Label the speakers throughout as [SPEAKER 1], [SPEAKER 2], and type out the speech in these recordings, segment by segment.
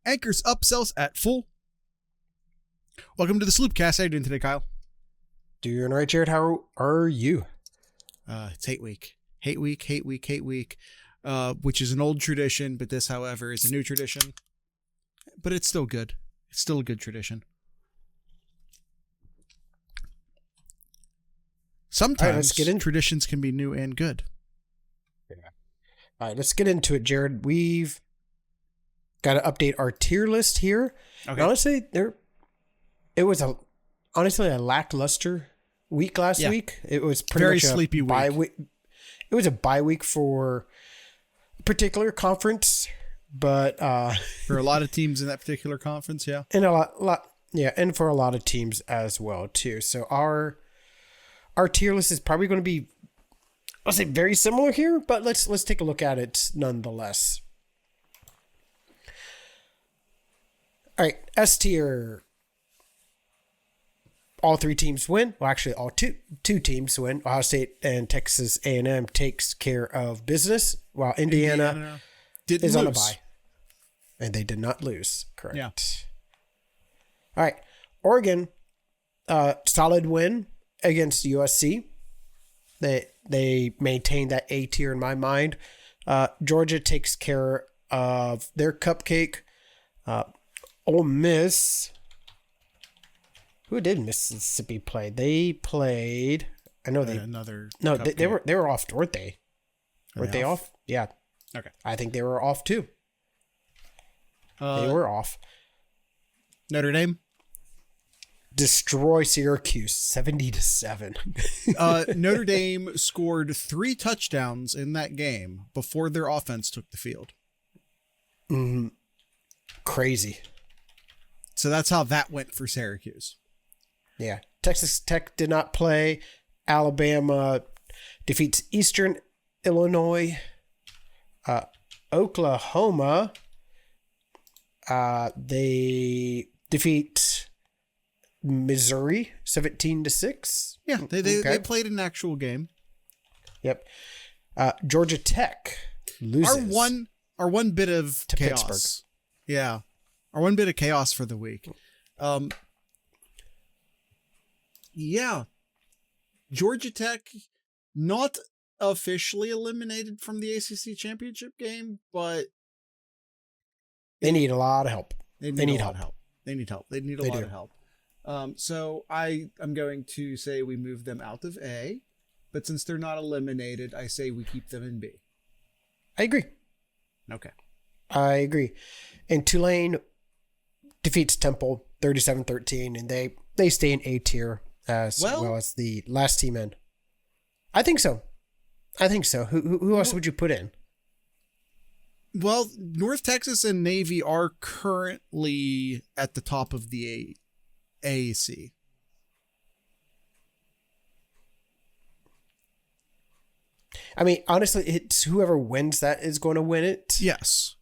[SPEAKER 1] Anchors upsells at full. Welcome to the Sloopcast. How you doing today, Kyle?
[SPEAKER 2] Doing right, Jared. How are you?
[SPEAKER 1] It's hate week, which is an old tradition, but this, however, is a new tradition. But it's still good. It's still a good tradition. Sometimes
[SPEAKER 2] let's get in.
[SPEAKER 1] Traditions can be new and good.
[SPEAKER 2] Yeah. All right, let's get into it, Jared. We've got to update our tier list here. Okay. Honestly, it was a lackluster week last week. It was pretty
[SPEAKER 1] very
[SPEAKER 2] much a
[SPEAKER 1] sleepy
[SPEAKER 2] week. It was a bye week for a particular conference, but
[SPEAKER 1] for a lot of teams in that particular conference, yeah,
[SPEAKER 2] and and for a lot of teams as well too. So our tier list is probably going to be, I'll say, very similar here, but let's take a look at it nonetheless. All right, S tier. All three teams win. Well, actually, all two teams win. Ohio State and Texas A&M takes care of business, while Indiana is on a bye, and they did not lose. Correct.
[SPEAKER 1] Yeah.
[SPEAKER 2] All right, Oregon, solid win against USC. They maintain that A tier in my mind. Georgia takes care of their cupcake. Ole Miss. Who did Mississippi play? They played. I know they
[SPEAKER 1] another.
[SPEAKER 2] No, they were off, weren't they? Weren't they off? Yeah.
[SPEAKER 1] Okay.
[SPEAKER 2] I think they were off too. They were off.
[SPEAKER 1] Notre Dame
[SPEAKER 2] destroy Syracuse 70-7.
[SPEAKER 1] Notre Dame scored 3 touchdowns in that game before their offense took the field.
[SPEAKER 2] Crazy.
[SPEAKER 1] So that's how that went for Syracuse.
[SPEAKER 2] Yeah. Texas Tech did not play. Alabama defeats Eastern Illinois. Oklahoma, they defeat Missouri 17-6.
[SPEAKER 1] Yeah, they played an actual game.
[SPEAKER 2] Yep. Georgia Tech loses.
[SPEAKER 1] Our one bit of
[SPEAKER 2] to
[SPEAKER 1] chaos.
[SPEAKER 2] Pittsburgh.
[SPEAKER 1] Yeah. Our one bit of chaos for the week. Yeah. Georgia Tech, not officially eliminated from the ACC championship game, but
[SPEAKER 2] they need a lot of help.
[SPEAKER 1] They need help. They need help. They need a lot of help. So I'm going to say we move them out of A, but since they're not eliminated, I say we keep them in B.
[SPEAKER 2] I agree.
[SPEAKER 1] Okay.
[SPEAKER 2] I agree. And Tulane defeats Temple 37-13, and they stay in A tier as well as the last team in. I think so. Who else would you put in?
[SPEAKER 1] Well, North Texas and Navy are currently at the top of the AAC.
[SPEAKER 2] I mean, honestly, it's whoever wins that is going to win it.
[SPEAKER 1] Yes.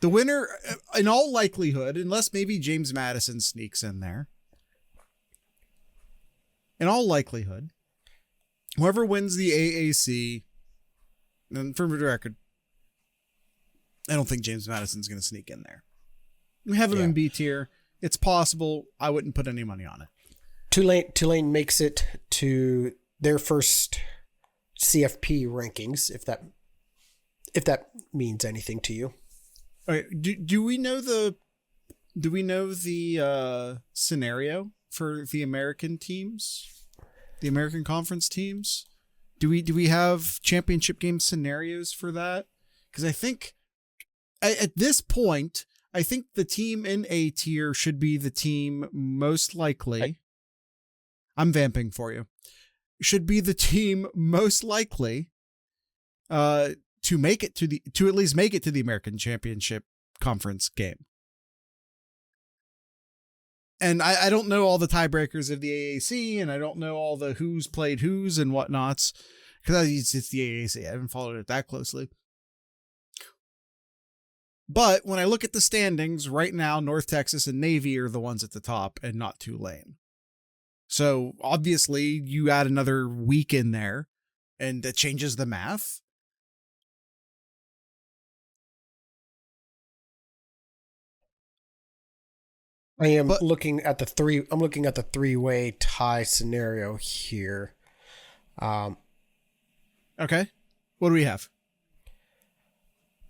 [SPEAKER 1] The winner, in all likelihood, unless maybe James Madison sneaks in there, in all likelihood, whoever wins the AAC, and for the record, I don't think James Madison's going to sneak in there. We have him in B tier. It's possible. I wouldn't put any money on it.
[SPEAKER 2] Tulane makes it to their first CFP rankings, if that means anything to you.
[SPEAKER 1] All right. Do we know the scenario for the American teams, the American Conference teams? Do we have championship game scenarios for that? Because I think at this point, I think the team in A tier should be the team most likely. I'm vamping for you. Should be the team most likely to make it to at least make it to the American Championship Conference game. And I don't know all the tiebreakers of the AAC, and I don't know all the who's played who's and whatnots, because it's the AAC. I haven't followed it that closely. But when I look at the standings right now, North Texas and Navy are the ones at the top and not Tulane. So obviously you add another week in there and that changes the math.
[SPEAKER 2] I am
[SPEAKER 1] But
[SPEAKER 2] looking at the three. I'm looking at the three-way tie scenario here.
[SPEAKER 1] okay, what do we have?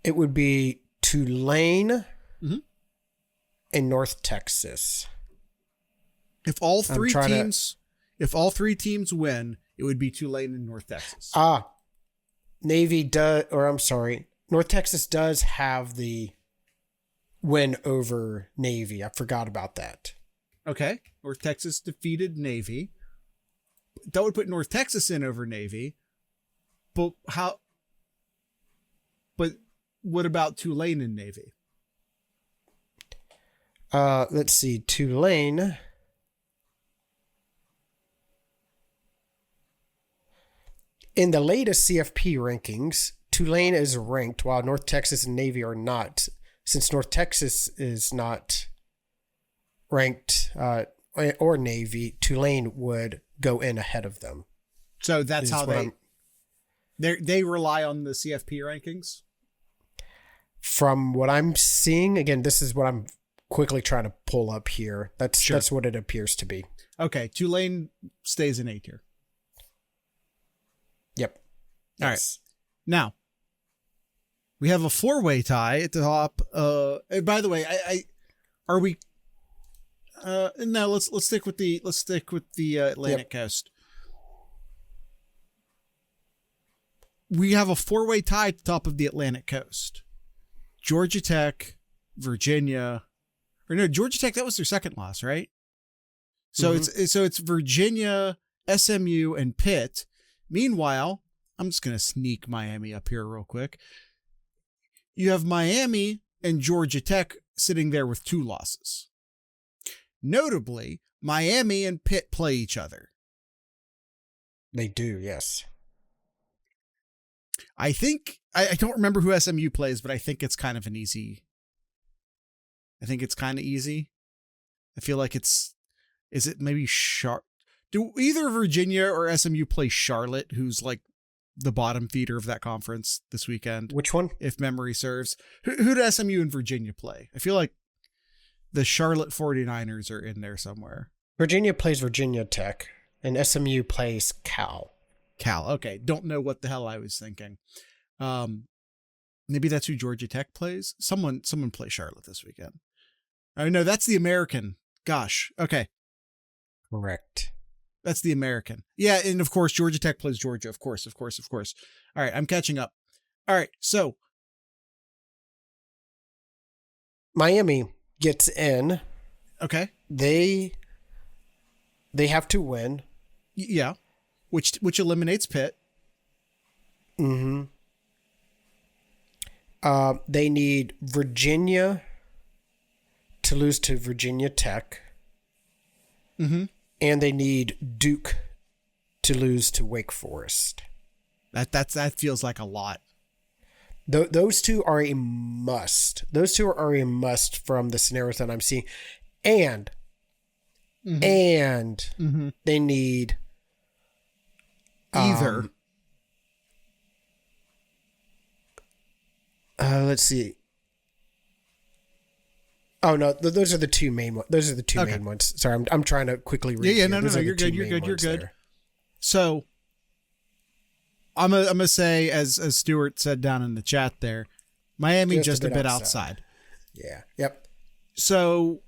[SPEAKER 2] It would be Tulane
[SPEAKER 1] Mhm.
[SPEAKER 2] and North Texas.
[SPEAKER 1] If all three teams win, it would be Tulane and North Texas.
[SPEAKER 2] Navy does, or I'm sorry, North Texas does have the win over Navy. I forgot about that.
[SPEAKER 1] Okay, North Texas defeated Navy. That would put North Texas in over Navy. But how? But what about Tulane and Navy?
[SPEAKER 2] Let's see, Tulane. In the latest CFP rankings, Tulane is ranked while North Texas and Navy are not. Since North Texas is not ranked or Navy, Tulane would go in ahead of them.
[SPEAKER 1] So that's how they rely on the CFP rankings?
[SPEAKER 2] From what I'm seeing, again, this is what I'm quickly trying to pull up here. That's what it appears to be.
[SPEAKER 1] Okay, Tulane stays in A tier.
[SPEAKER 2] Yep.
[SPEAKER 1] All right. Now, we have a 4-way tie at the top. By the way, are we? No, let's stick with the Atlantic Coast. We have a 4-way tie at the top of the Atlantic Coast. Georgia Tech, Virginia, or no, Georgia Tech. That was their second loss, right? So it's Virginia, SMU, and Pitt. Meanwhile, I'm just going to sneak Miami up here real quick. You have Miami and Georgia Tech sitting there with 2 losses. Notably, Miami and Pitt play each other.
[SPEAKER 2] They do, yes.
[SPEAKER 1] I think, I don't remember who SMU plays, but I think it's kind of easy. I feel like is it maybe do either Virginia or SMU play Charlotte, who's like the bottom feeder of that conference this weekend?
[SPEAKER 2] Which one?
[SPEAKER 1] If memory serves. Who do SMU and Virginia play? I feel like the Charlotte 49ers are in there somewhere.
[SPEAKER 2] Virginia plays Virginia Tech, and SMU plays Cal.
[SPEAKER 1] Okay. Don't know what the hell I was thinking. Maybe that's who Georgia Tech plays. Someone play Charlotte this weekend. Oh no, that's the American. Gosh. Okay.
[SPEAKER 2] Correct.
[SPEAKER 1] That's the American. Yeah, and of course, Georgia Tech plays Georgia. Of course. All right, I'm catching up. All right, so
[SPEAKER 2] Miami gets in.
[SPEAKER 1] Okay.
[SPEAKER 2] They have to win.
[SPEAKER 1] Yeah, which eliminates Pitt.
[SPEAKER 2] Mm-hmm. They need Virginia to lose to Virginia Tech.
[SPEAKER 1] Mm-hmm.
[SPEAKER 2] And they need Duke to lose to Wake Forest.
[SPEAKER 1] That feels like a lot.
[SPEAKER 2] Those two are a must. Those two are a must from the scenarios that I'm seeing. And they need
[SPEAKER 1] either.
[SPEAKER 2] Let's see. Oh no, those are the two main ones. Those are the two main ones. Sorry, I'm trying to quickly read.
[SPEAKER 1] Yeah, no, you're good. You're good. There. So I'm gonna say, as Stuart said down in the chat there, Miami just a bit outside.
[SPEAKER 2] Yeah. Yep.
[SPEAKER 1] So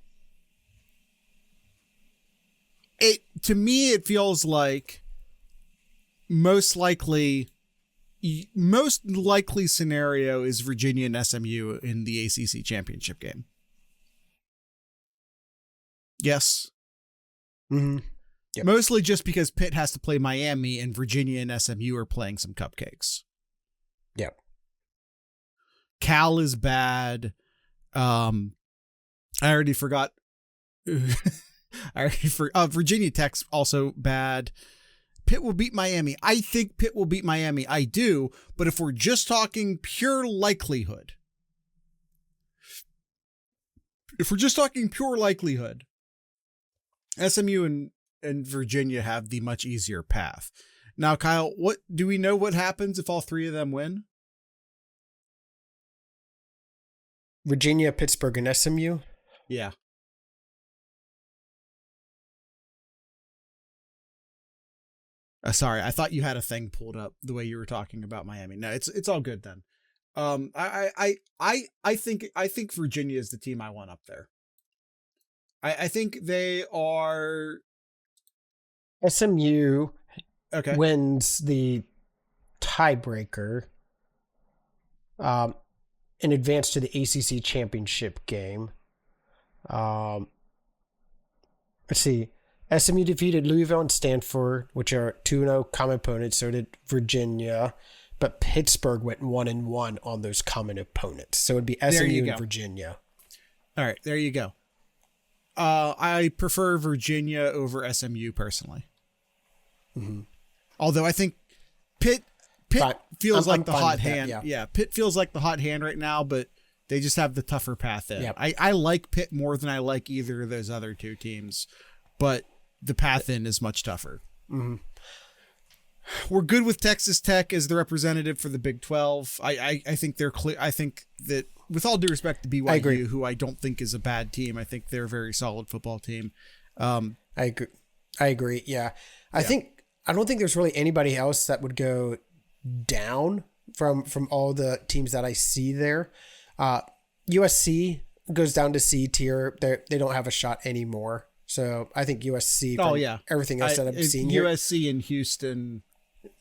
[SPEAKER 1] to me it feels like most likely scenario is Virginia and SMU in the ACC championship game. Yes.
[SPEAKER 2] Mm-hmm. Yep.
[SPEAKER 1] Mostly just because Pitt has to play Miami and Virginia and SMU are playing some cupcakes.
[SPEAKER 2] Yep.
[SPEAKER 1] Cal is bad. I already forgot. Virginia Tech's also bad. Pitt will beat Miami. I think Pitt will beat Miami. I do. But if we're just talking pure likelihood, SMU and Virginia have the much easier path. Now, Kyle, what do we know what happens if all three of them win?
[SPEAKER 2] Virginia, Pittsburgh, and SMU?
[SPEAKER 1] Yeah. Sorry, I thought you had a thing pulled up the way you were talking about Miami. No, it's all good then. I think Virginia is the team I want up there. I think they are.
[SPEAKER 2] SMU
[SPEAKER 1] Okay.
[SPEAKER 2] wins the tiebreaker in advance to the ACC championship game. Let's see. SMU defeated Louisville and Stanford, which are 2-0 common opponents. So did Virginia. But Pittsburgh went 1-1 on those common opponents. So it'd be SMU and Virginia.
[SPEAKER 1] All right, there you go. I prefer Virginia over SMU personally.
[SPEAKER 2] Mm-hmm.
[SPEAKER 1] Although I think Pitt feels like the hot hand.
[SPEAKER 2] Yeah,
[SPEAKER 1] Pitt feels like the hot hand right now, but they just have the tougher path in.
[SPEAKER 2] Yep.
[SPEAKER 1] I like Pitt more than I like either of those other two teams, but the path in is much tougher.
[SPEAKER 2] Mm-hmm.
[SPEAKER 1] We're good with Texas Tech as the representative for the Big 12. I think they're clear. I think that, with all due respect to BYU, who I don't think is a bad team, I think they're a very solid football team.
[SPEAKER 2] I agree. Yeah. I don't think there's really anybody else that would go down from all the teams that I see there. USC goes down to C tier. They don't have a shot anymore. So I think USC. Everything else that I'm seeing here.
[SPEAKER 1] USC and Houston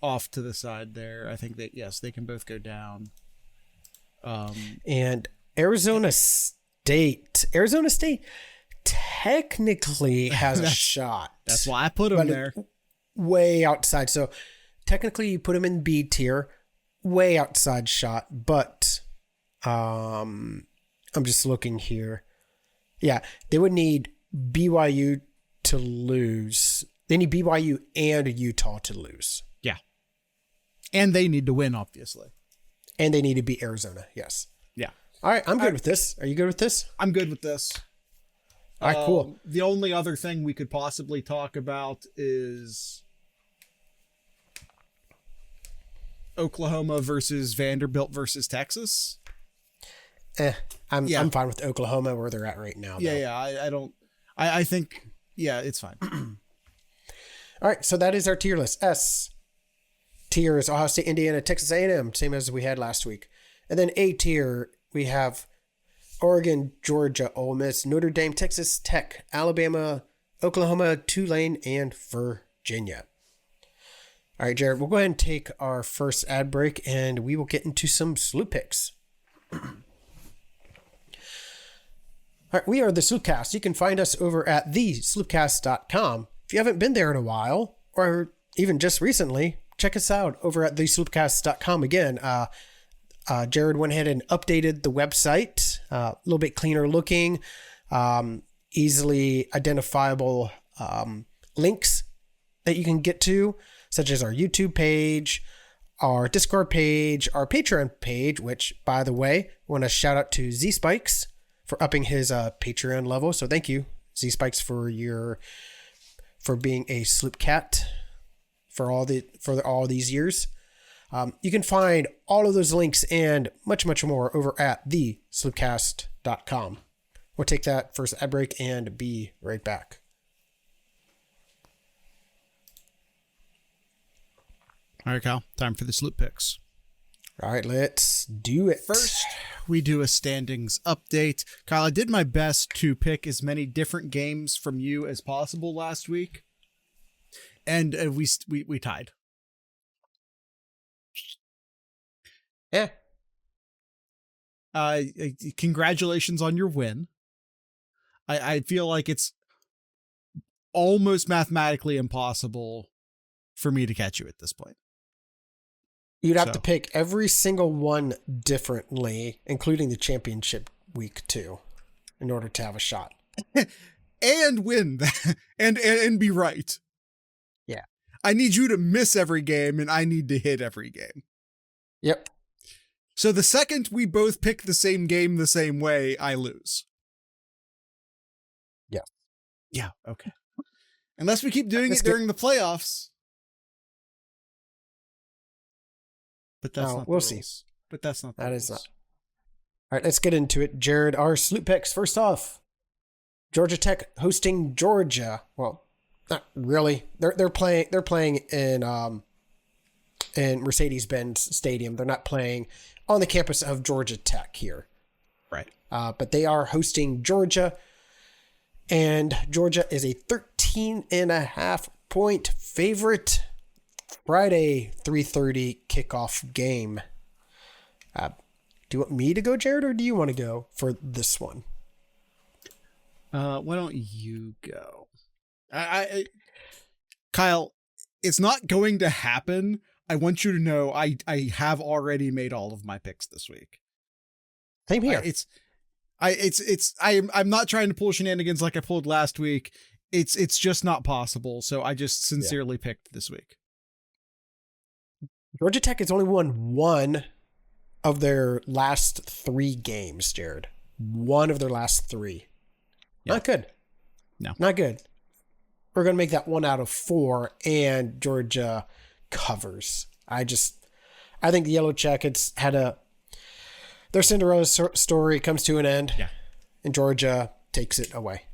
[SPEAKER 1] off to the side there. I think that, yes, they can both go down.
[SPEAKER 2] And Arizona State technically has a shot.
[SPEAKER 1] That's why I put them there.
[SPEAKER 2] Way outside. So technically you put them in B tier, way outside shot, but I'm just looking here. Yeah, they would need BYU to lose. They need BYU and Utah to lose.
[SPEAKER 1] Yeah. And they need to win, obviously.
[SPEAKER 2] And they need to beat Arizona. Yes.
[SPEAKER 1] Yeah.
[SPEAKER 2] All right. I'm good with this. Are you good with this?
[SPEAKER 1] I'm good with this.
[SPEAKER 2] All right, cool.
[SPEAKER 1] The only other thing we could possibly talk about is Oklahoma versus Vanderbilt versus Texas.
[SPEAKER 2] I'm fine with Oklahoma where they're at right now. Though.
[SPEAKER 1] Yeah. I think, it's fine.
[SPEAKER 2] All right. So that is our tier list. S tier is Ohio State, Indiana, Texas A&M, same as we had last week. And then A tier, we have Oregon, Georgia, Ole Miss, Notre Dame, Texas Tech, Alabama, Oklahoma, Tulane, and Virginia. All right, Jared, we'll go ahead and take our first ad break, and we will get into some Sloop picks. All right, we are the Sloopcast. You can find us over at thesloopcast.com. If you haven't been there in a while, or even just recently, check us out over at thesloopcast.com again. Jared went ahead and updated the website, a little bit cleaner looking, easily identifiable links that you can get to, such as our YouTube page, our Discord page, our Patreon page, which, by the way, I want to shout out to Z Spikes for upping his Patreon level. So thank you, Z Spikes, for being a Sloop Cat for all these years. You can find all of those links and much, much more over at thesloopcast.com. We'll take that first ad break and be right back.
[SPEAKER 1] All right, Kyle, time for the Sloop picks.
[SPEAKER 2] All right, let's do it.
[SPEAKER 1] First, we do a standings update. Kyle, I did my best to pick as many different games from you as possible last week, and we tied.
[SPEAKER 2] Yeah.
[SPEAKER 1] Congratulations on your win. I feel like it's almost mathematically impossible for me to catch you at this point.
[SPEAKER 2] You'd have to pick every single one differently, including the championship week too, in order to have a shot.
[SPEAKER 1] And win that and be right.
[SPEAKER 2] Yeah.
[SPEAKER 1] I need you to miss every game and I need to hit every game.
[SPEAKER 2] Yep.
[SPEAKER 1] So the second we both pick the same game the same way, I lose.
[SPEAKER 2] Yeah.
[SPEAKER 1] Yeah, okay. Unless we keep doing it during the playoffs. But that's not
[SPEAKER 2] we'll
[SPEAKER 1] the rules.
[SPEAKER 2] see.
[SPEAKER 1] But that's not the
[SPEAKER 2] that
[SPEAKER 1] rules.
[SPEAKER 2] Is not. All right, let's get into it. Jared, our Sloop picks. First off, Georgia Tech hosting Georgia. Well, Not really. They're playing in Mercedes-Benz Stadium. They're not playing on the campus of Georgia Tech here.
[SPEAKER 1] Right.
[SPEAKER 2] But they are hosting Georgia, and Georgia is a 13.5-point favorite. Friday, 3:30 kickoff game. Do you want me to go, Jared, or do you want to go for this one?
[SPEAKER 1] Why don't you go? Kyle, it's not going to happen. I want you to know I have already made all of my picks this week.
[SPEAKER 2] Same here.
[SPEAKER 1] I'm not trying to pull shenanigans like I pulled last week. It's just not possible. So I just sincerely picked this week.
[SPEAKER 2] Georgia Tech has only won one of their last 3 games, Jared. One of their last 3. Yeah. Not good.
[SPEAKER 1] No.
[SPEAKER 2] Not good. We're going to make that 1 out of 4, and Georgia covers. I think the Yellow Jackets their Cinderella story comes to an end, and Georgia takes it away.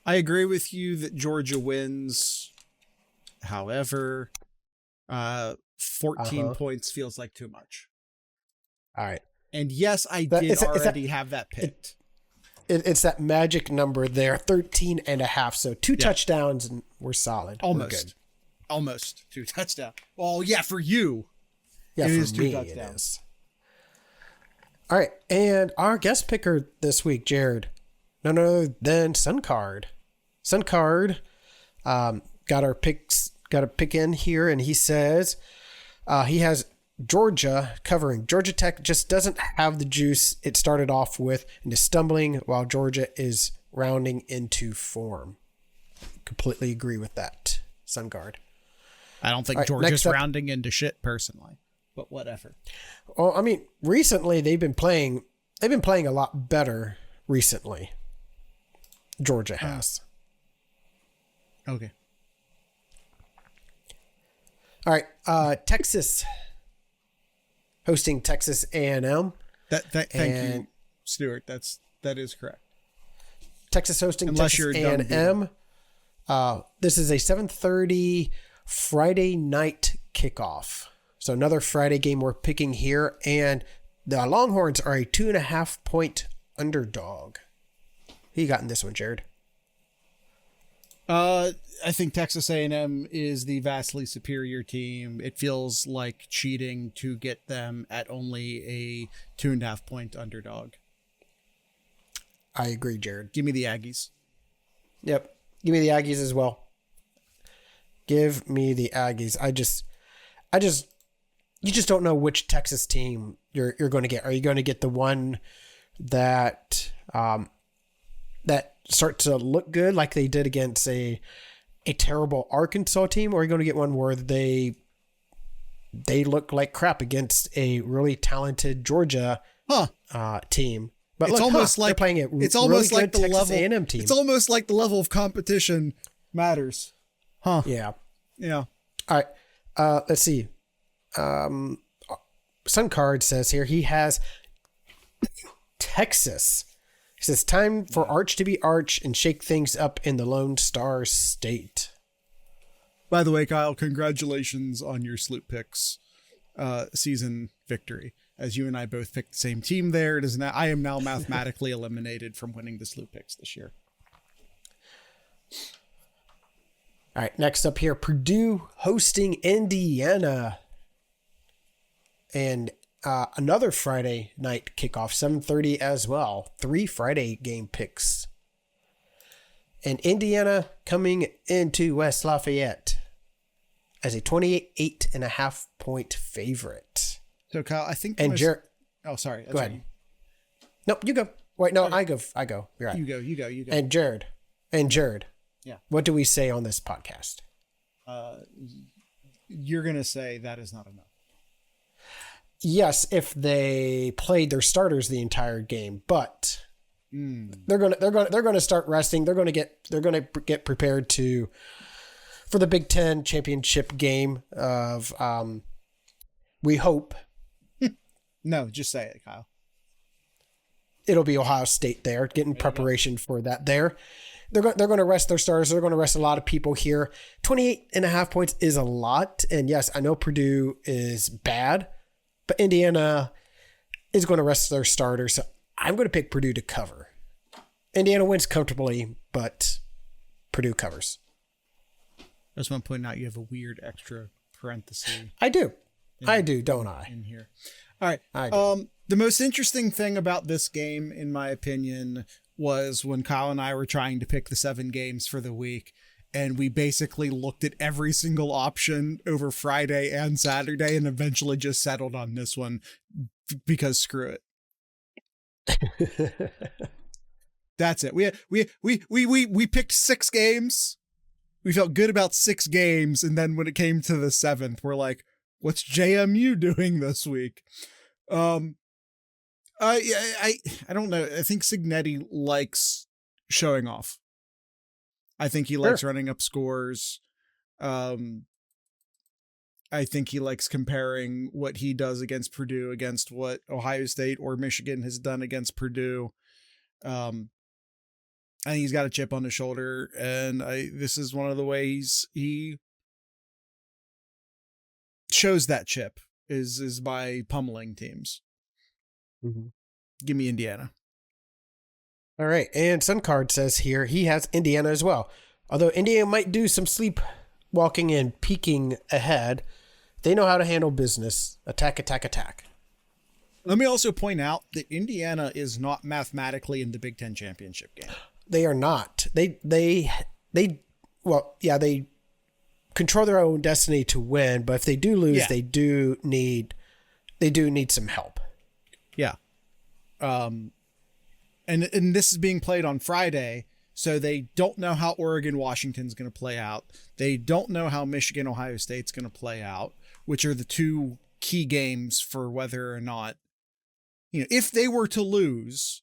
[SPEAKER 1] I agree with you that Georgia wins. However, 14 points feels like too much.
[SPEAKER 2] All right.
[SPEAKER 1] And yes, I did already have that picked.
[SPEAKER 2] It's that magic number there, 13.5. So 2 touchdowns and we're solid.
[SPEAKER 1] Almost.
[SPEAKER 2] We're good.
[SPEAKER 1] Almost 2 touchdowns. Well, yeah, for you.
[SPEAKER 2] Yeah,
[SPEAKER 1] it
[SPEAKER 2] for
[SPEAKER 1] is 2
[SPEAKER 2] me
[SPEAKER 1] touchdowns.
[SPEAKER 2] It is. All right. And our guest picker this week, Jared, none other than Suncard. Suncard got a pick in here, and he says he has Georgia covering. Georgia Tech just doesn't have the juice it started off with and is stumbling while Georgia is rounding into form. Completely agree with that, Suncard.
[SPEAKER 1] I don't think Georgia's rounding into shit personally, but whatever.
[SPEAKER 2] Well, I mean, recently they've been playing a lot better recently. Georgia has.
[SPEAKER 1] Okay.
[SPEAKER 2] All right. Texas hosting Texas A&M.
[SPEAKER 1] Thank you, Stuart. That is correct.
[SPEAKER 2] Texas hosting Texas A&M. This is a 7:30 Friday night kickoff. So another Friday game we're picking here, and the Longhorns are a 2.5-point underdog. Who you got in this one, Jared?
[SPEAKER 1] I think Texas A&M is the vastly superior team. It feels like cheating to get them at only a 2.5-point underdog.
[SPEAKER 2] I agree, Jared.
[SPEAKER 1] Give me the Aggies.
[SPEAKER 2] Yep. Give me the Aggies as well. Give me the Aggies. You just don't know which Texas team you're going to get. Are you going to get the one that start to look good like they did against a terrible Arkansas team, or are you going to get one where they look like crap against a really talented Georgia team? But
[SPEAKER 1] it's almost like
[SPEAKER 2] they're playing it.
[SPEAKER 1] It's almost
[SPEAKER 2] really
[SPEAKER 1] like
[SPEAKER 2] good
[SPEAKER 1] the
[SPEAKER 2] Texas
[SPEAKER 1] level.
[SPEAKER 2] A&M team.
[SPEAKER 1] It's almost like the level of competition matters. Huh?
[SPEAKER 2] Yeah.
[SPEAKER 1] Yeah.
[SPEAKER 2] All right. Let's see. Suncard says here he has Texas. He says, time for Arch to be Arch and shake things up in the Lone Star State.
[SPEAKER 1] By the way, Kyle, congratulations on your Sloop Picks season victory. As you and I both picked the same team there, I am now mathematically eliminated from winning the Sloop Picks this year.
[SPEAKER 2] All right, next up here, Purdue hosting Indiana. And another Friday night kickoff, 7:30 as well. 3 Friday game picks. And Indiana coming into West Lafayette as a 28.5-point favorite.
[SPEAKER 1] So, Kyle, I think...
[SPEAKER 2] And Jared...
[SPEAKER 1] Oh, sorry.
[SPEAKER 2] Go ahead. Nope, you go. Wait, no, I go. You're right.
[SPEAKER 1] You go.
[SPEAKER 2] And Jared.
[SPEAKER 1] Yeah.
[SPEAKER 2] What do we say on this podcast?
[SPEAKER 1] You're going to say that is not enough.
[SPEAKER 2] Yes, if they played their starters the entire game, but they're going to start resting. They're going to get prepared for the Big Ten championship game of we hope.
[SPEAKER 1] No, just say it, Kyle.
[SPEAKER 2] It'll be Ohio State there, getting preparation for that there. they're going to rest their starters. They're going to rest a lot of people here. 28.5 points is a lot. And yes, I know Purdue is bad, but Indiana is going to rest their starters. So I'm going to pick Purdue to cover. Indiana wins comfortably, but Purdue covers.
[SPEAKER 1] I just want to point out you have a weird extra parenthesis.
[SPEAKER 2] I do, don't I?
[SPEAKER 1] In here. All right. The most interesting thing about this game, in my opinion, was when Kyle and I were trying to pick the 7 games for the week, and we basically looked at every single option over Friday and Saturday and eventually just settled on this one because screw it. That's it. We picked 6 games. We felt good about 6 games, and then when it came to the 7th, we're like, what's JMU doing this week? I don't know. I think Signetti likes showing off. I think he likes running up scores. I think he likes comparing what he does against Purdue against what Ohio State or Michigan has done against Purdue. I think he's got a chip on his shoulder, and this is one of the ways he shows that chip is by pummeling teams.
[SPEAKER 2] Mm-hmm.
[SPEAKER 1] Give me Indiana.
[SPEAKER 2] All right. And Suncard says here he has Indiana as well. Although Indiana might do some sleepwalking and peeking ahead, they know how to handle business. Attack, attack, attack.
[SPEAKER 1] Let me also point out that Indiana is not mathematically in the Big Ten championship game.
[SPEAKER 2] They are not. They control their own destiny to win, but if they do lose, they do need some help.
[SPEAKER 1] Yeah. And this is being played on Friday, so they don't know how Oregon Washington's going to play out. They don't know how Michigan Ohio State's going to play out, which are the 2 key games for whether or not, if they were to lose,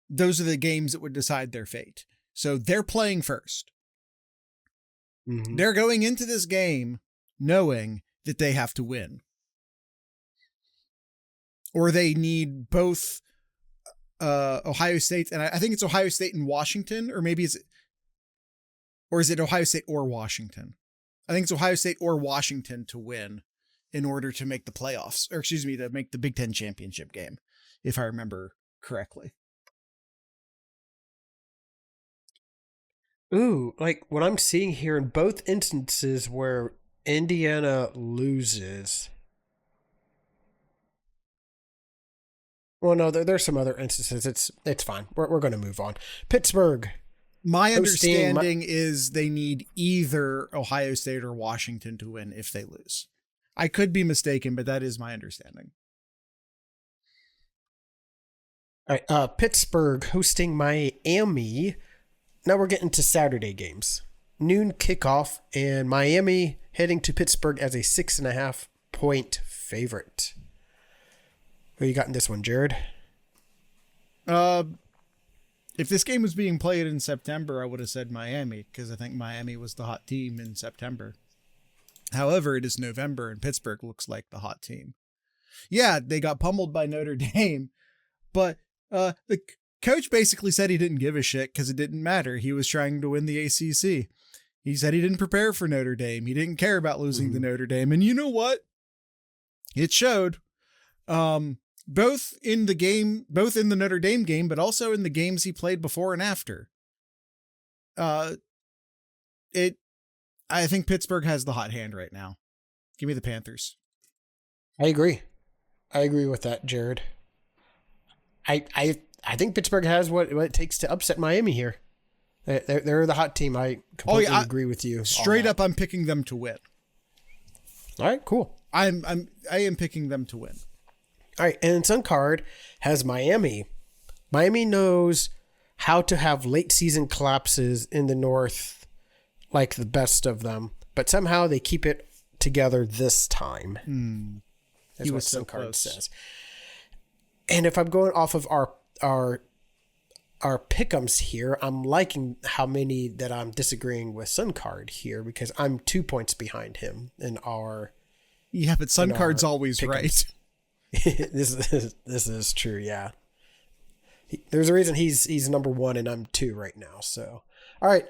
[SPEAKER 1] those are the games that would decide their fate. So they're playing first.
[SPEAKER 2] Mm-hmm.
[SPEAKER 1] They're going into this game knowing that they have to win. Or they need both Ohio State, and I think it's Ohio State and Washington, or maybe is it Ohio State or Washington? I think it's Ohio State or Washington to win in order to make the playoffs, or to make the Big Ten championship game, if I remember correctly.
[SPEAKER 2] Ooh, like what I'm seeing here in both instances where Indiana loses. Well, no, there's some other instances. It's fine. We're going to move on. Pittsburgh.
[SPEAKER 1] My understanding is they need either Ohio State or Washington to win if they lose. I could be mistaken, but that is my understanding.
[SPEAKER 2] All right, Pittsburgh hosting Miami. Now we're getting to Saturday games. Noon kickoff, and Miami heading to Pittsburgh as a 6.5 point favorite. Who you got in this one, Jared?
[SPEAKER 1] If this game was being played in September, I would have said Miami, because I think Miami was the hot team in September. However, it is November, and Pittsburgh looks like the hot team. Yeah, they got pummeled by Notre Dame, but the coach basically said he didn't give a shit because it didn't matter. He was trying to win the ACC. He said he didn't prepare for Notre Dame. He didn't care about losing to Notre Dame. And you know what? It showed. Both in the Notre Dame game, but also in the games he played before and after. I think Pittsburgh has the hot hand right now. Give me the Panthers.
[SPEAKER 2] I agree with that, Jared. I think Pittsburgh has what it takes to upset Miami here. They're the hot team. I completely agree with you.
[SPEAKER 1] Straight up, I'm picking them to win.
[SPEAKER 2] All right, cool.
[SPEAKER 1] I am picking them to win.
[SPEAKER 2] All right, and Sun Card has Miami. Miami knows how to have late season collapses in the North like the best of them, but somehow they keep it together this time. That's what Sun Card says. And if I'm going off of our pick'ems here, I'm liking how many that I'm disagreeing with Sun Card here because I'm 2 points behind him in our.
[SPEAKER 1] Yeah, but Sun Card's always
[SPEAKER 2] pick'ems.
[SPEAKER 1] right.
[SPEAKER 2] This is true, yeah. There's a reason he's number 1 and I'm 2 right now. So, all right,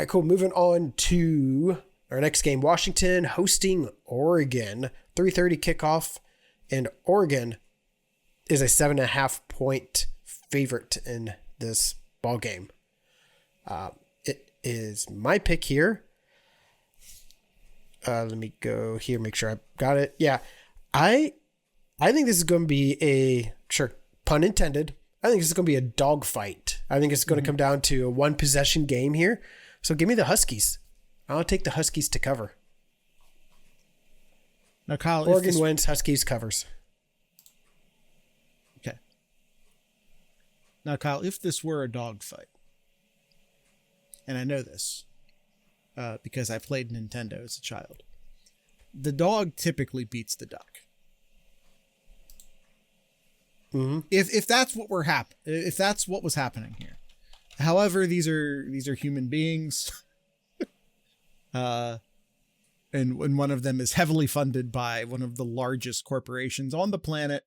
[SPEAKER 2] cool. Moving on to our next game: Washington hosting Oregon. 3:30 kickoff, and Oregon is a 7.5 point favorite in this ball game. It is my pick here. Let me go here, make sure I got it. Yeah, I think this is going to be pun intended. I think this is going to be a dogfight. I think it's going to come down to a 1 possession game here. So give me the Huskies. I'll take the Huskies to cover.
[SPEAKER 1] Now, Kyle,
[SPEAKER 2] Oregon wins, Huskies covers.
[SPEAKER 1] Okay. Now, Kyle, if this were a dogfight, and I know this because I played Nintendo as a child, the dog typically beats the duck.
[SPEAKER 2] Mm-hmm.
[SPEAKER 1] If that's what if that's what was happening here. However, these are human beings. And one of them is heavily funded by one of the largest corporations on the planet.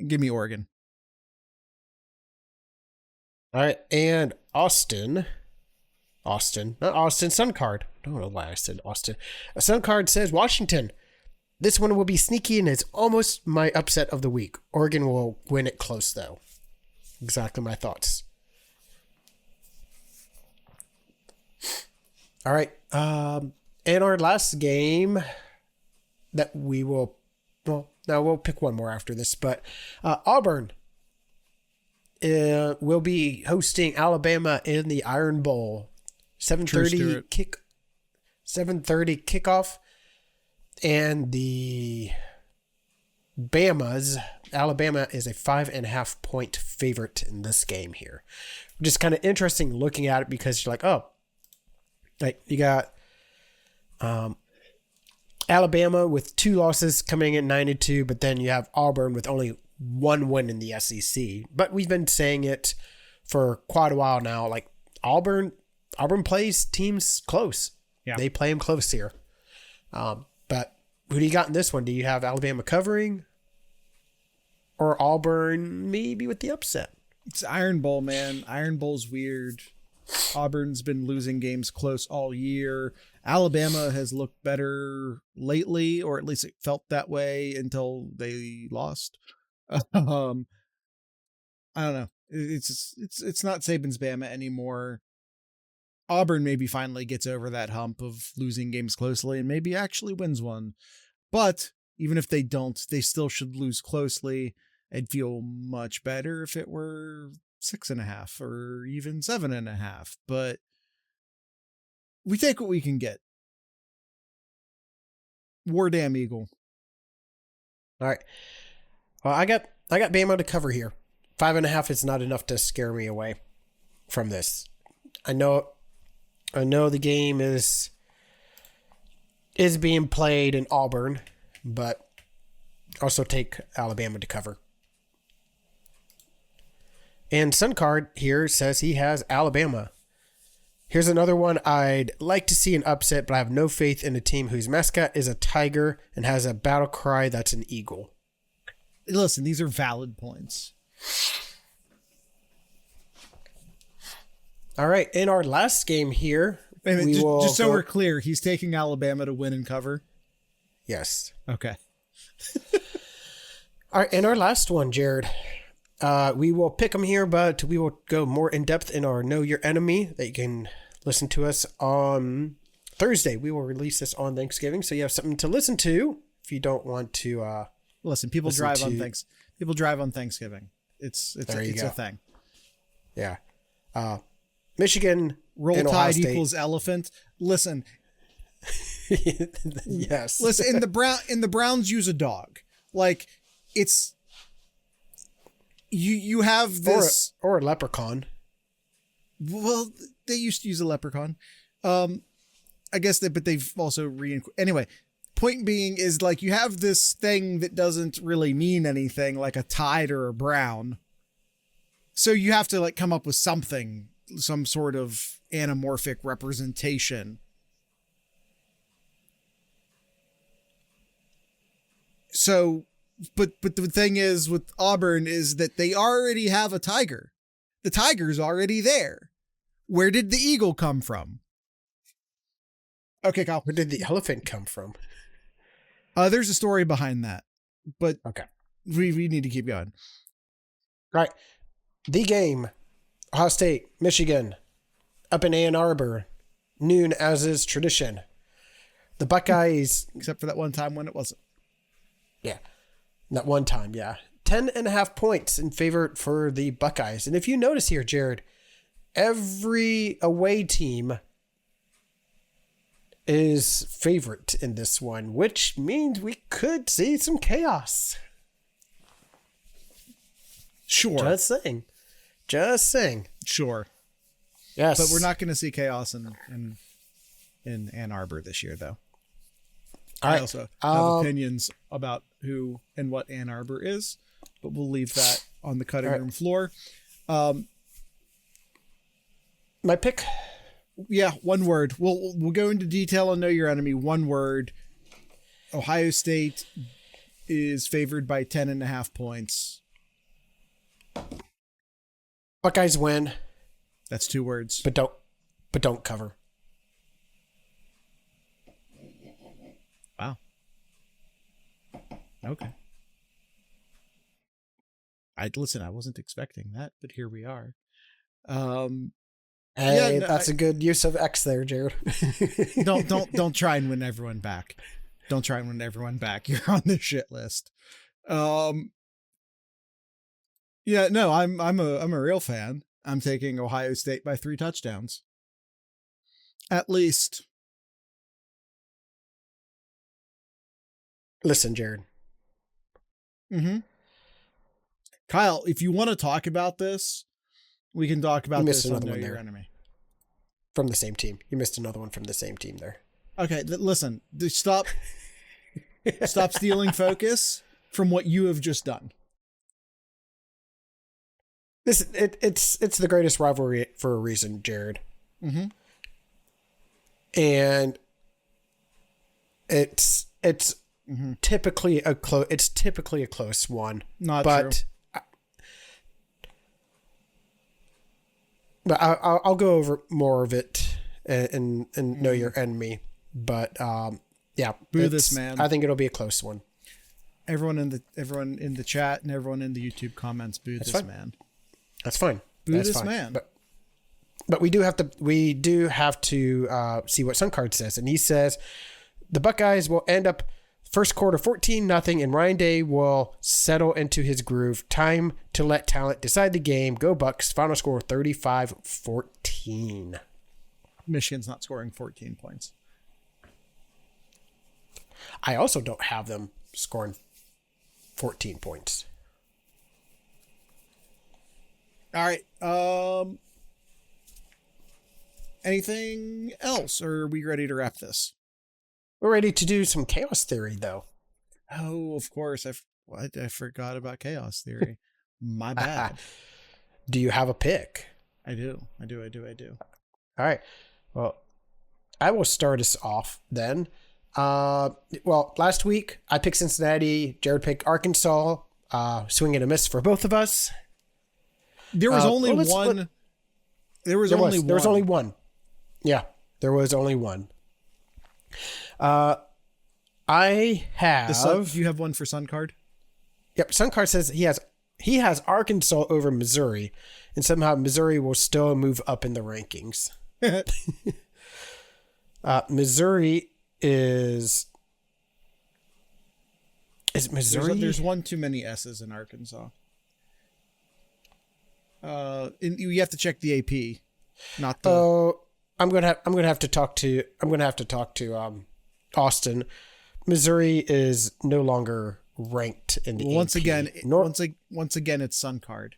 [SPEAKER 1] Give me Oregon.
[SPEAKER 2] All right, and Austin, not Austin, Sun Card. I don't know why I said Austin. A Sun Card says Washington. This one will be sneaky and it's almost my upset of the week. Oregon will win it close, though. Exactly my thoughts. All right. And our last game that we will, we'll pick one more after this, but Auburn will be hosting Alabama in the Iron Bowl. 7:30 kickoff, and the Alabama is a 5.5 point favorite in this game here. Just kind of interesting looking at it because you're like, oh, like you got Alabama with 2 losses coming in 9-2, but then you have Auburn with only 1 win in the SEC. But we've been saying it for quite a while now. Like Auburn plays teams close.
[SPEAKER 1] Yeah.
[SPEAKER 2] They play them close here. But who do you got in this one? Do you have Alabama covering or Auburn maybe with the upset?
[SPEAKER 1] It's Iron Bowl, man. Iron Bowl's weird. Auburn's been losing games close all year. Alabama has looked better lately, or at least it felt that way until they lost. I don't know. It's not Saban's Bama anymore. Auburn maybe finally gets over that hump of losing games closely and maybe actually wins one. But even if they don't, they still should lose closely. I'd feel much better if it were 6.5 or even 7.5. But we take what we can get. War damn Eagle.
[SPEAKER 2] All right. Well, I got Bama to cover here. 5.5 is not enough to scare me away from this. I know the game is being played in Auburn, but also take Alabama to cover. And Sun Card here says he has Alabama. Here's another one. I'd like to see an upset, but I have no faith in a team whose mascot is a tiger and has a battle cry that's an eagle.
[SPEAKER 1] Listen, these are valid points.
[SPEAKER 2] All right, in our last game here,
[SPEAKER 1] just so we're clear, he's taking Alabama to win and cover?
[SPEAKER 2] Yes.
[SPEAKER 1] Okay.
[SPEAKER 2] All right, in our last one, Jared, we will pick them here, but we will go more in depth in our Know Your Enemy that you can listen to us on Thursday. We will release this on Thanksgiving, so you have something to listen to if you don't want to.
[SPEAKER 1] Listen, people drive on Thanksgiving. It's a thing.
[SPEAKER 2] Yeah. Michigan
[SPEAKER 1] roll
[SPEAKER 2] and
[SPEAKER 1] tide equals elephant. Listen.
[SPEAKER 2] Yes.
[SPEAKER 1] Listen, in the Browns use a dog. Like it's you have this
[SPEAKER 2] or a leprechaun.
[SPEAKER 1] Well, they used to use a leprechaun. I guess but they've also anyway. Point being is like you have this thing that doesn't really mean anything, like a tide or a brown. So you have to like come up with something, some sort of anamorphic representation. So but the thing is with Auburn is that they already have a tiger. The tiger's already there. Where did the eagle come from? Okay, Kyle.
[SPEAKER 2] Where did the elephant come from?
[SPEAKER 1] There's a story behind that, but
[SPEAKER 2] okay,
[SPEAKER 1] we need to keep going.
[SPEAKER 2] Right. The game, Ohio State, Michigan, up in Ann Arbor, noon as is tradition. The Buckeyes,
[SPEAKER 1] except for that one time when it wasn't.
[SPEAKER 2] Yeah, that one time, yeah. 10.5 points in favor for the Buckeyes. And if you notice here, Jared, every away team is favorite in this one, which means we could see some chaos.
[SPEAKER 1] Sure.
[SPEAKER 2] Just saying.
[SPEAKER 1] Sure.
[SPEAKER 2] Yes.
[SPEAKER 1] But we're not going to see chaos in Ann Arbor this year, though. I also have opinions about who and what Ann Arbor is, but we'll leave that on the cutting room floor.
[SPEAKER 2] My pick?
[SPEAKER 1] Yeah, one word. We'll go into detail on Know Your Enemy. One word. Ohio State is favored by 10.5 points.
[SPEAKER 2] Buckeyes win.
[SPEAKER 1] That's 2 words.
[SPEAKER 2] But don't cover.
[SPEAKER 1] Wow. Okay. I wasn't expecting that, but here we are.
[SPEAKER 2] Hey, that's a good use of X there, Jared.
[SPEAKER 1] Don't try and win everyone back. Don't try and win everyone back. You're on the shit list. Yeah, no, I'm a real fan. I'm taking Ohio State by 3 touchdowns. At least.
[SPEAKER 2] Listen, Jared.
[SPEAKER 1] Mm-hmm. Kyle, if you want to talk about this, we can talk about this on Know Your Enemy.
[SPEAKER 2] From the same team. You missed another one from the same team there.
[SPEAKER 1] Okay, listen. Stop stealing focus from what you have just done.
[SPEAKER 2] It's the greatest rivalry for a reason, Jared.
[SPEAKER 1] Mm-hmm.
[SPEAKER 2] And it's
[SPEAKER 1] mm-hmm.
[SPEAKER 2] typically a close one.
[SPEAKER 1] Not true.
[SPEAKER 2] But I'll go over more of it and Know Your Enemy. But yeah,
[SPEAKER 1] boo this man.
[SPEAKER 2] I think it'll be a close one.
[SPEAKER 1] Everyone in the chat and everyone in the YouTube comments, boo this man.
[SPEAKER 2] That's fine.
[SPEAKER 1] Boo this man.
[SPEAKER 2] But we do have to see what Suncard says, and he says the Buckeyes will end up first quarter 14-0, and Ryan Day will settle into his groove. Time to let talent decide the game. Go Bucks. Final score 35-14.
[SPEAKER 1] Michigan's not scoring 14 points.
[SPEAKER 2] I also don't have them scoring 14 points.
[SPEAKER 1] All right. Anything else, or are we ready to wrap this?
[SPEAKER 2] We're ready to do some chaos theory, though.
[SPEAKER 1] Oh, of course. I forgot about chaos theory. My bad.
[SPEAKER 2] Do you have a pick?
[SPEAKER 1] I do.
[SPEAKER 2] All right. Well, I will start us off then. Well, last week I picked Cincinnati. Jared picked Arkansas. Swing and a miss for both of us.
[SPEAKER 1] There was only one. There was only
[SPEAKER 2] one. Yeah, there was only one. I have.
[SPEAKER 1] Do you have one for Suncard?
[SPEAKER 2] Yep, Suncard says he has Arkansas over Missouri, and somehow Missouri will still move up in the rankings. Missouri is Missouri?
[SPEAKER 1] There's one too many S's in Arkansas. You have to check the AP, not the.
[SPEAKER 2] Oh, I'm gonna have to talk to Austin. Missouri is no longer ranked in the
[SPEAKER 1] once
[SPEAKER 2] AP.
[SPEAKER 1] again it's Suncard.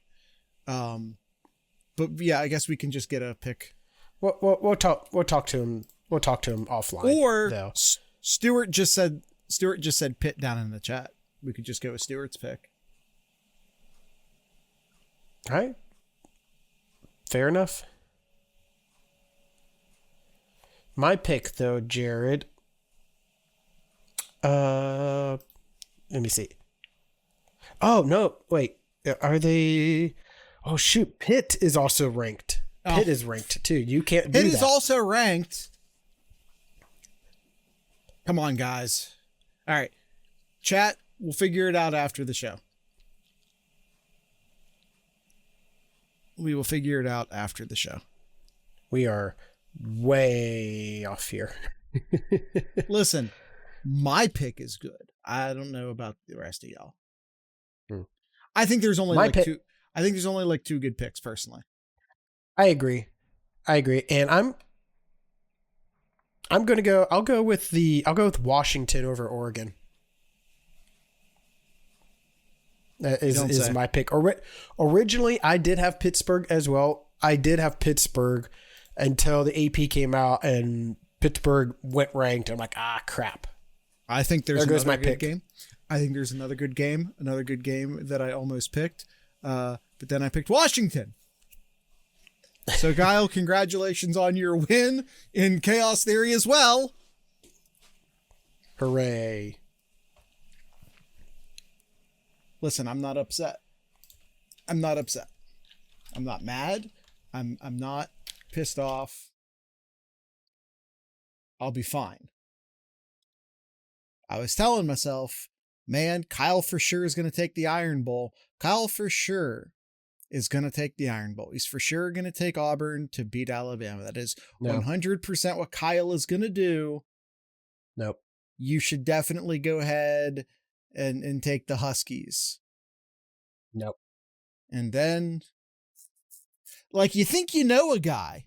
[SPEAKER 1] But yeah, I guess we can just get a pick.
[SPEAKER 2] We'll talk to him. We'll talk to him offline.
[SPEAKER 1] Or
[SPEAKER 2] though.
[SPEAKER 1] Stuart just said Pitt down in the chat. We could just go with Stuart's pick.
[SPEAKER 2] All right. Fair enough. My pick, though, Jared. Let me see. Oh, no. Wait. Are they? Oh, shoot. Pitt is also ranked. Pitt is ranked, too. You can't do that.
[SPEAKER 1] Pitt is also ranked. Come on, guys. All right. Chat, we'll figure it out after the show. We will figure it out after the show.
[SPEAKER 2] We are way off here.
[SPEAKER 1] Listen, my pick is good. I don't know about the rest of y'all. I think there's only two. I think there's only like two good picks, personally.
[SPEAKER 2] I agree. And I'm gonna go. I'll go with Washington over Oregon. That is my pick. Originally, I did have Pittsburgh as well. I did have Pittsburgh until the AP came out and Pittsburgh went ranked. I'm like, crap.
[SPEAKER 1] I think there's another good game. I think there's another good game that I almost picked, but then I picked Washington. So, Kyle, congratulations on your win in Chaos Theory as well.
[SPEAKER 2] Hooray.
[SPEAKER 1] Listen, I'm not upset. I'm not mad. I'm not pissed off. I'll be fine. I was telling myself, man, Kyle for sure is going to take the Iron Bowl. Kyle for sure is going to take the Iron Bowl. He's for sure going to take Auburn to beat Alabama. That is 100% what Kyle is going to do.
[SPEAKER 2] Nope.
[SPEAKER 1] You should definitely go ahead and take the Huskies.
[SPEAKER 2] Nope.
[SPEAKER 1] And then, like, you think you know a guy.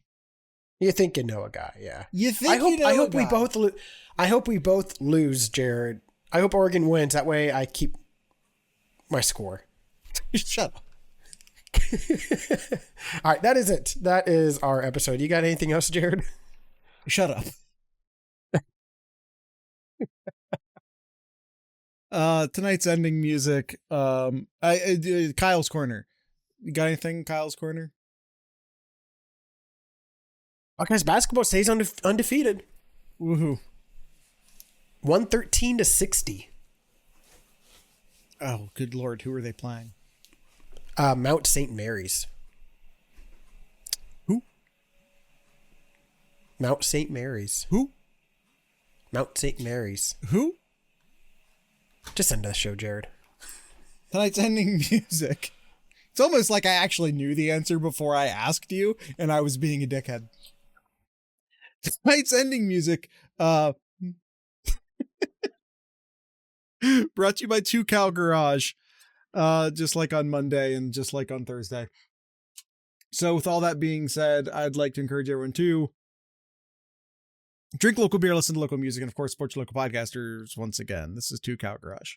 [SPEAKER 2] You think you know a guy, yeah.
[SPEAKER 1] You think I hope
[SPEAKER 2] we both lose, Jared. I hope Oregon wins. That way I keep my score.
[SPEAKER 1] Shut up.
[SPEAKER 2] All right, that is it. That is our episode. You got anything else, Jared?
[SPEAKER 1] Shut up. Tonight's ending music. Kyle's Corner. You got anything, Kyle's Corner?
[SPEAKER 2] Buckeyes basketball stays undefeated.
[SPEAKER 1] Woohoo.
[SPEAKER 2] 113-60.
[SPEAKER 1] Oh, good Lord. Who are they playing?
[SPEAKER 2] Mount St. Mary's.
[SPEAKER 1] Who?
[SPEAKER 2] Mount St. Mary's.
[SPEAKER 1] Who?
[SPEAKER 2] Mount St. Mary's.
[SPEAKER 1] Who?
[SPEAKER 2] Just end the show, Jared.
[SPEAKER 1] Tonight's ending music. It's almost like I actually knew the answer before I asked you, and I was being a dickhead. Tonight's ending music, brought to you by 2 Cal Garage, just like on Monday and just like on Thursday. So with all that being said, I'd like to encourage everyone to drink local beer, listen to local music, and of course, support your local podcasters once again. This is 2 Cal Garage.